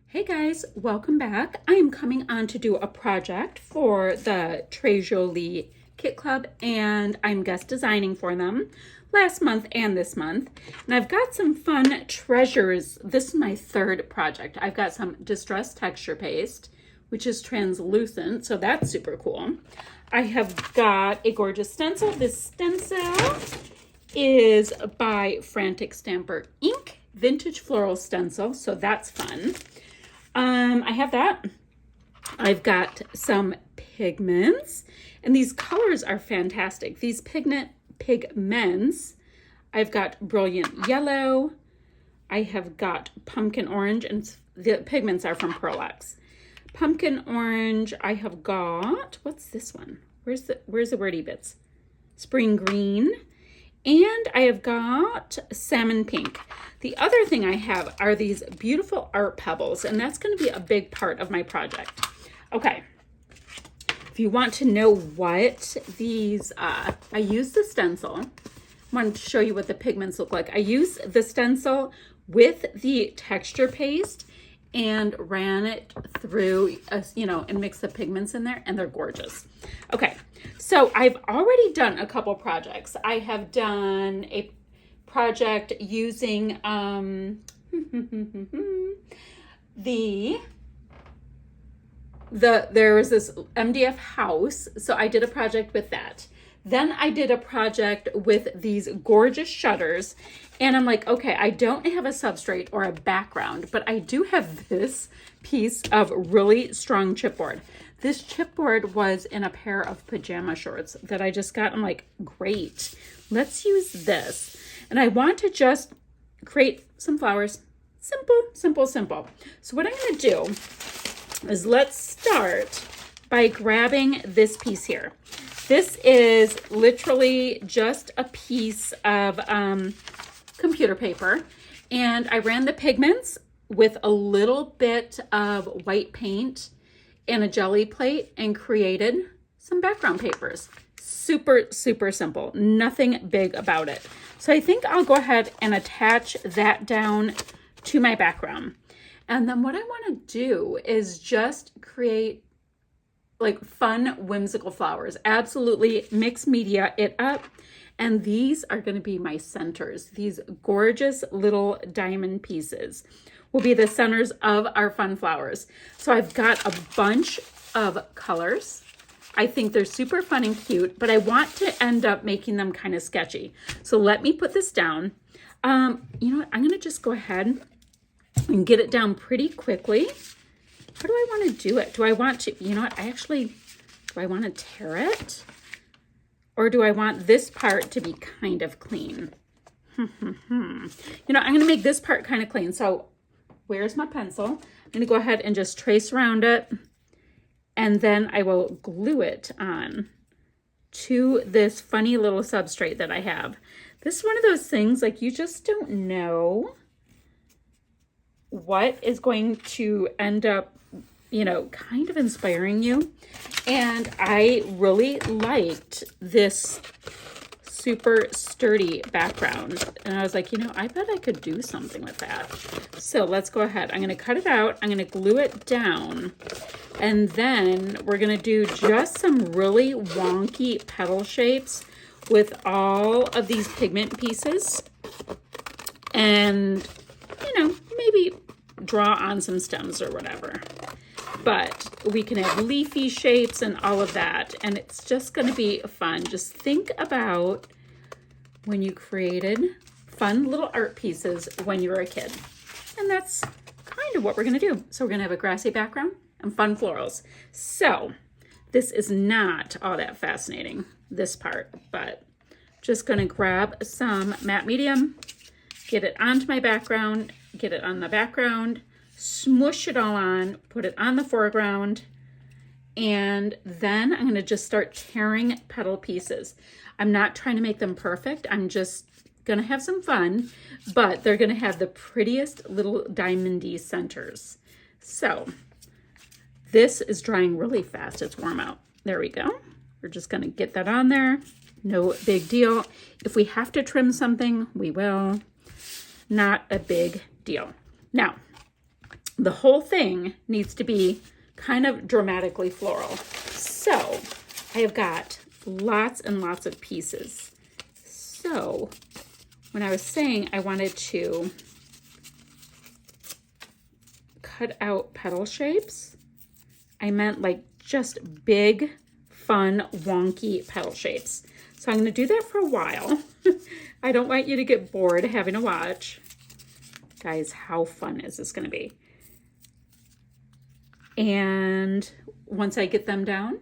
Hey guys, welcome back. I am coming on to do a project for the Jolie Kit Club, and I'm guest designing for them last month and this month. And I've got some fun treasures. This is my third project. I've got some distressed texture paste, which is translucent, so that's super cool. I have got a gorgeous stencil. This stencil is by Frantic Stamper Ink, vintage floral stencil, so that's fun. I have that. I've got some pigments, and these colors are fantastic. These pigments, I've got brilliant yellow. I have got pumpkin orange, and the pigments are from Pearl-Ex. Pumpkin orange, I have got, what's this one? Where's the wordy bits? Spring green. And I have got salmon pink. The other thing I have are these beautiful art pebbles, and that's going to be a big part of my project. Okay, if you want to know what these, I use the stencil. I wanted to show you what the pigments look like. I use the stencil with the texture paste and ran it through, and mixed the pigments in there, and they're gorgeous. Okay, so I've already done a couple projects. I have done a project using there was this MDF house, so I did a project with that. Then I did a project with these gorgeous shutters, and I'm like, okay, I don't have a substrate or a background, but I do have this piece of really strong chipboard. This chipboard was in a pair of pajama shorts that I just got. I'm like, great, let's use this. And I want to just create some flowers. Simple, simple, simple. So what I'm going to do is let's start by grabbing this piece here. This is literally just a piece of computer paper, and I ran the pigments with a little bit of white paint and a jelly plate and created some background papers. Super, super simple. Nothing big about it. So I think I'll go ahead and attach that down to my background. And then what I want to do is just create like fun, whimsical flowers. Absolutely mix media it up. And these are going to be my centers. These gorgeous little diamond pieces will be the centers of our fun flowers. So I've got a bunch of colors. I think they're super fun and cute, but I want to end up making them kind of sketchy. So let me put this down. You know what? I'm going to just go ahead and get it down pretty quickly. How do I want to do it? Do I want to, do I want to tear it? Or do I want this part to be kind of clean? I'm going to make this part kind of clean. So where's my pencil? I'm going to go ahead and just trace around it. And then I will glue it on to this funny little substrate that I have. This is one of those things, like, you just don't know what is going to end up, kind of inspiring you. And I really liked this super sturdy background. And I was like, I bet I could do something with that. So let's go ahead. I'm going to cut it out. I'm going to glue it down. And then we're going to do just some really wonky petal shapes with all of these pigment pieces. And, maybe draw on some stems or whatever. But we can have leafy shapes and all of that. And it's just going to be fun. Just think about when you created fun little art pieces when you were a kid. And that's kind of what we're going to do. So we're going to have a grassy background and fun florals. So this is not all that fascinating, this part, but just going to grab some matte medium, get it onto my background, get it on the background, smush it all on, put it on the foreground, and then I'm going to just start tearing petal pieces. I'm not trying to make them perfect. I'm just going to have some fun, but they're going to have the prettiest little diamondy centers. So this is drying really fast. It's warm out. There we go. We're just going to get that on there. No big deal. If we have to trim something, we will. Not a big deal. Now, the whole thing needs to be kind of dramatically floral. So I have got lots and lots of pieces. So when I was saying I wanted to cut out petal shapes, I meant like just big, fun, wonky petal shapes. So I'm going to do that for a while. I don't want you to get bored having to watch. Guys, how fun is this going to be? And once I get them down,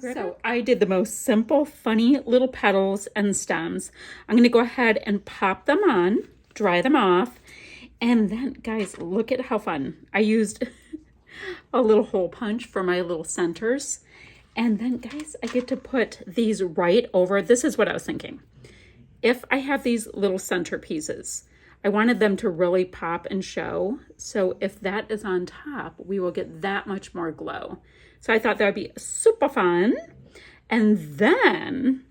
so I did the most simple, funny little petals and stems. I'm going to go ahead and pop them on, dry them off. And then, guys, look at how fun. I used a little hole punch for my little centers. And then, guys, I get to put these right over. This is what I was thinking. If I have these little center pieces, I wanted them to really pop and show. So if that is on top, we will get that much more glow. So I thought that would be super fun. And then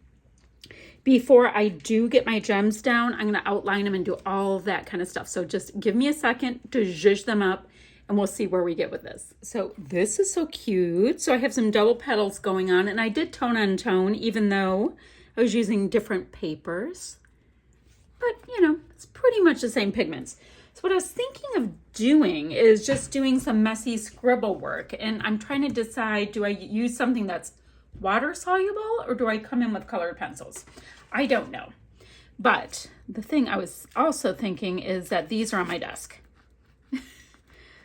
before I do get my gems down, I'm going to outline them and do all of that kind of stuff. So just give me a second to zhuzh them up and we'll see where we get with this. So this is so cute. So I have some double petals going on, and I did tone on tone, even though I was using different papers. But, you know, it's pretty much the same pigments. So what I was thinking of doing is just doing some messy scribble work. And I'm trying to decide, do I use something that's water soluble or do I come in with colored pencils? I don't know. But the thing I was also thinking is that these are on my desk.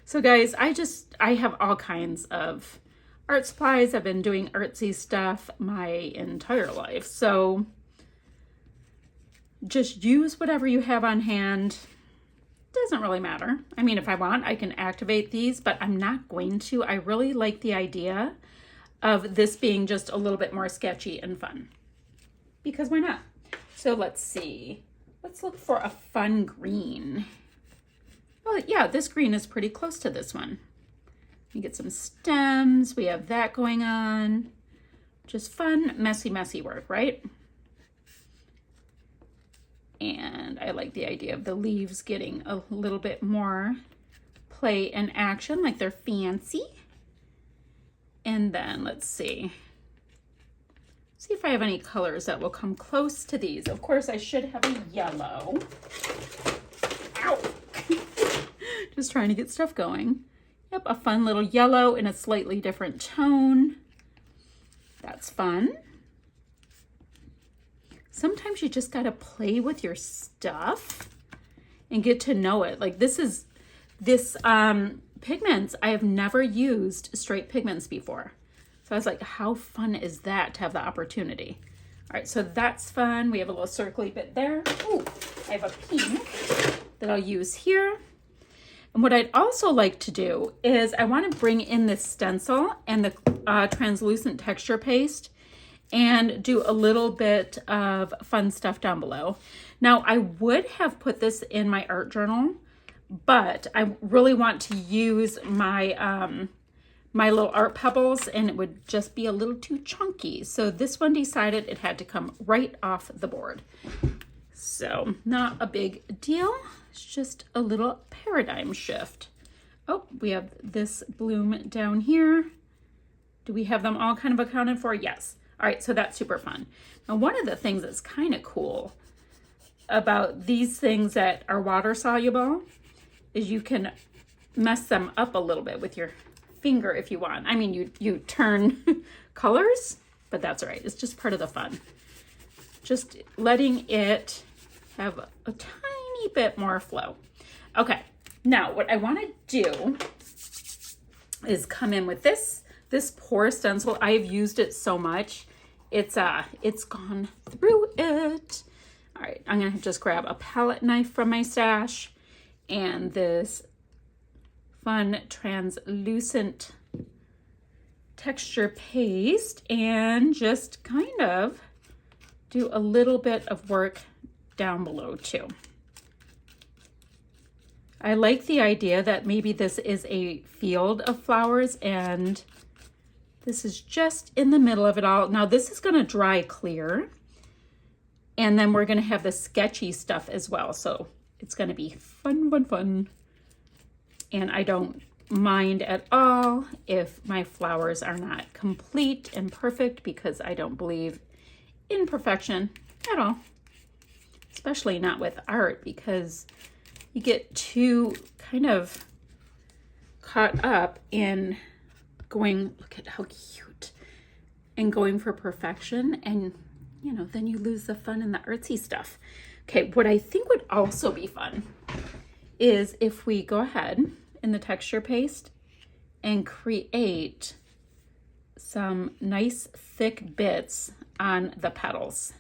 So guys, I have all kinds of art supplies. I've been doing artsy stuff my entire life. So just use whatever you have on hand. Doesn't really matter. I mean, if I want, I can activate these, but I'm not going to. I really like the idea of this being just a little bit more sketchy and fun. Because why not? So let's see. Let's look for a fun green. Well, yeah, this green is pretty close to this one. We get some stems. We have that going on. Just fun, messy, messy work, right? And I like the idea of the leaves getting a little bit more play and action, like they're fancy. And then let's see. See if I have any colors that will come close to these. Of course, I should have a yellow. Ow! Just trying to get stuff going. Yep, a fun little yellow in a slightly different tone. That's fun. Sometimes you just gotta play with your stuff and get to know it. Like this pigments, I have never used straight pigments before. So I was like, how fun is that to have the opportunity? All right, so that's fun. We have a little circly bit there. Ooh, I have a pink that I'll use here. And what I'd also like to do is I want to bring in this stencil and the translucent texture paste and do a little bit of fun stuff down below. Now, I would have put this in my art journal, but I really want to use my my little art pebbles, and it would just be a little too chunky. So this one decided it had to come right off the board. So not a big deal. It's just a little paradigm shift. Oh, we have this bloom down here. Do we have them all kind of accounted for? Yes. All right, so that's super fun. Now, one of the things that's kind of cool about these things that are water soluble is you can mess them up a little bit with your finger if you want. I mean, you turn colors, but that's all right. It's just part of the fun. Just letting it have a tiny bit more flow. Okay, now what I want to do is come in with this pour stencil. I've used it so much. It's gone through it. All right, I'm gonna just grab a palette knife from my stash and this fun translucent texture paste and just kind of do a little bit of work down below too. I like the idea that maybe this is a field of flowers and this is just in the middle of it all. Now this is going to dry clear and then we're going to have the sketchy stuff as well. So it's going to be fun, fun, fun. And I don't mind at all if my flowers are not complete and perfect, because I don't believe in perfection at all, especially not with art, because you get too kind of caught up in going, look at how cute, and going for perfection, and you know, then you lose the fun in the artsy stuff. Okay, what I think would also be fun is if we go ahead in the texture paste and create some nice thick bits on the petals.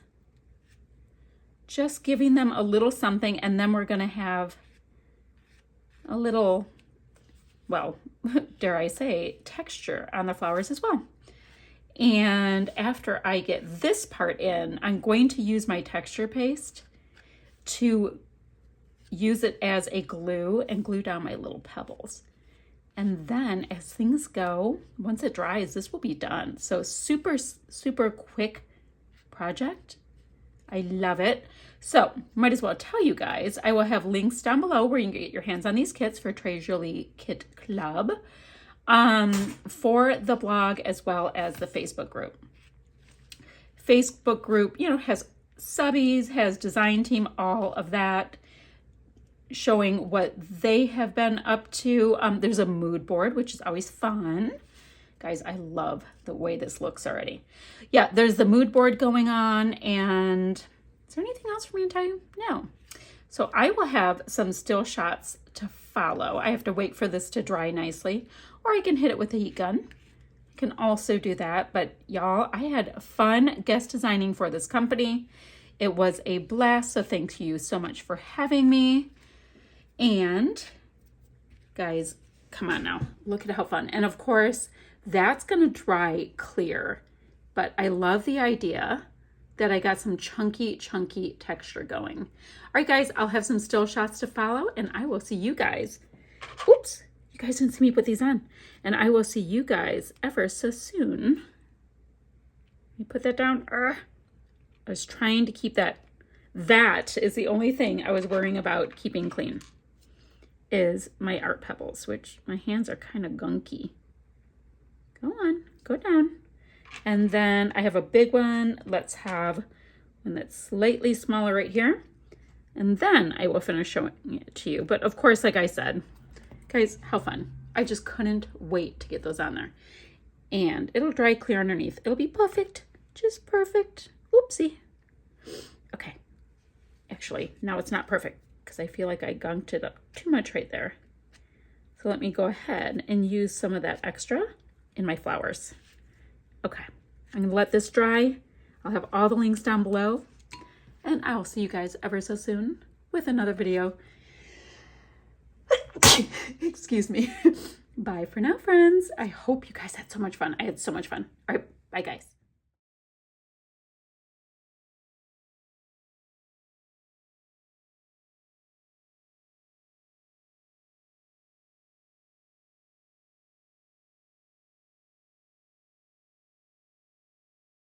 Just giving them a little something, and then we're gonna have a little, well, dare I say, texture on the flowers as well. And after I get this part in, I'm going to use my texture paste to use it as a glue and glue down my little pebbles. And then as things go, once it dries, this will be done. So super, super quick project. I love it. So might as well tell you guys, I will have links down below where you can get your hands on these kits for Jolie Kit Club, for the blog as well as the Facebook group. Facebook group, you know, has subbies, has design team, all of that, showing what they have been up to. There's a mood board, which is always fun. Guys, I love the way this looks already. Yeah, there's the mood board going on. And is there anything else for me to tell you? No. So I will have some still shots to follow. I have to wait for this to dry nicely, or I can hit it with a heat gun. I can also do that. But y'all, I had fun guest designing for this company. It was a blast. So thank you so much for having me. And guys, come on now, look at how fun. And of course, that's gonna dry clear, but I love the idea that I got some chunky texture going. All right, guys, I'll have some still shots to follow, and I will see you guys. Oops, you guys didn't see me put these on. And I will see you guys ever so soon. Let me put that down. I was trying to keep that. That is the only thing I was worrying about keeping clean, is my art pebbles, which my hands are kind of gunky. Go on, go down. And then I have a big one. Let's have one that's slightly smaller right here. And then I will finish showing it to you. But of course, like I said, guys, how fun. I just couldn't wait to get those on there. And it'll dry clear underneath. It'll be perfect, just perfect. Oopsie. Okay, actually, now it's not perfect because I feel like I gunked it up too much right there. So let me go ahead and use some of that extra in my flowers. Okay, I'm gonna let this dry. I'll have all the links down below, and I'll see you guys ever so soon with another video. Excuse me. Bye for now, friends. I hope you guys had so much fun. I had so much fun. All right, bye guys.